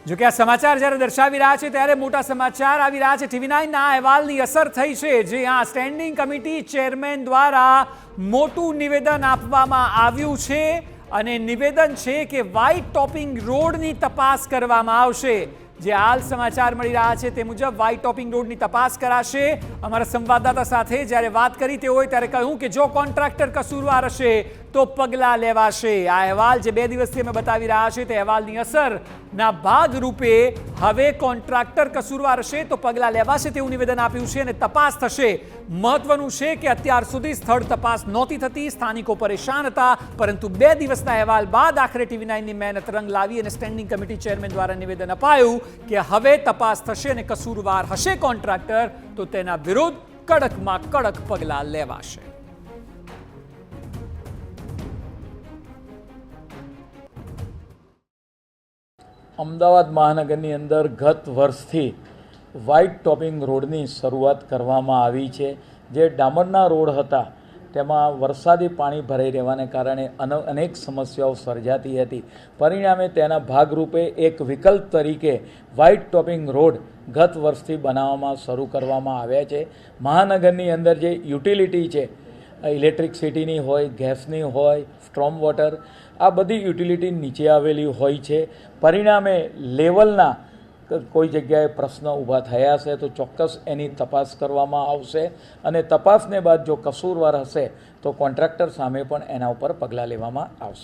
જો કે આ સમાચાર જ્યારે દર્શાવી રહ્યા છે ત્યારે મોટા સમાચાર આવી રહ્યા છે। TV9ના અહેવાલની અસર થઈ છે, જે આ સ્ટેન્ડિંગ કમિટી ચેરમેન દ્વારા મોટું નિવેદન આપવામાં આવ્યું છે અને નિવેદન છે કે વ્હાઇટ ટોપિંગ રોડની તપાસ કરવામાં આવશે। જે હાલ સમાચાર મળી રહ્યા છે તે મુજબ વ્હાઇટ ટોપિંગ રોડની તપાસ કરાશે। અમારા સંવાદદાતા સાથે જ્યારે વાત કરી તેઓએ ત્યારે કહ્યું કે જો કોન્ટ્રાક્ટર કસૂરવાર હશે તો પગલાં લેવાશે। આ અહેવાલ જે 2 દિવસથી અમે બતાવી રહ્યા છે તે અહેવાલની અસરના ભાગરૂપે હવે કોન્ટ્રાક્ટર કસૂરવાર હશે તો પગલાં લેવાશે તેવું નિવેદન આપ્યું છે અને તપાસ થશે। મહત્વનું છે કે અત્યાર સુધી સ્થળ તપાસ નહોતી થતી, સ્થાનિકો પરેશાન હતા, પરંતુ 2 દિવસના અહેવાલ બાદ આખરે TV9ની મહેનત રંગ લાવી અને સ્ટેન્ડિંગ કમિટી ચેરમેન દ્વારા નિવેદન અપાયું કે હવે તપાસ થશે અને કસૂરવાર હશે કોન્ટ્રાક્ટર તો તેના વિરુદ્ધ કડકમાં કડક પગલાં લેવાશે। અમદાવાદ મહાનગરની અંદર ગત વર્ષથી વ્હાઇટ ટોપિંગ રોડની શરૂઆત કરવામાં આવી છે। જે ડામરના રોડ હતા તેમાં વરસાદી પાણી ભરાઈ રહેવાને કારણે અનેક સમસ્યાઓ સર્જાતી હતી। પરિણામે તેના ભાગરૂપે એક વિકલ્પ તરીકે વ્હાઇટ ટોપિંગ રોડ ગત વર્ષથી બનાવવામાં શરૂ કરવામાં આવ્યા છે। મહાનગરની અંદર જે યુટિલિટી છે, ઇલેક્ટ્રિસિટીની હોય, ગેસની હોય, સ્ટ્રોમ વોટર, આ બધી યુટિલિટી નીચે આવેલી હોય છે। પરિણામે લેવલના કોઈ જગ્યાએ પ્રશ્ન ઊભા થયા છે તો ચોક્કસ એની તપાસ કરવામાં આવશે અને તપાસને બાદ જો કસૂરવાર હશે તો કોન્ટ્રાક્ટર સામે પણ એના ઉપર પગલાં લેવામાં આવશે।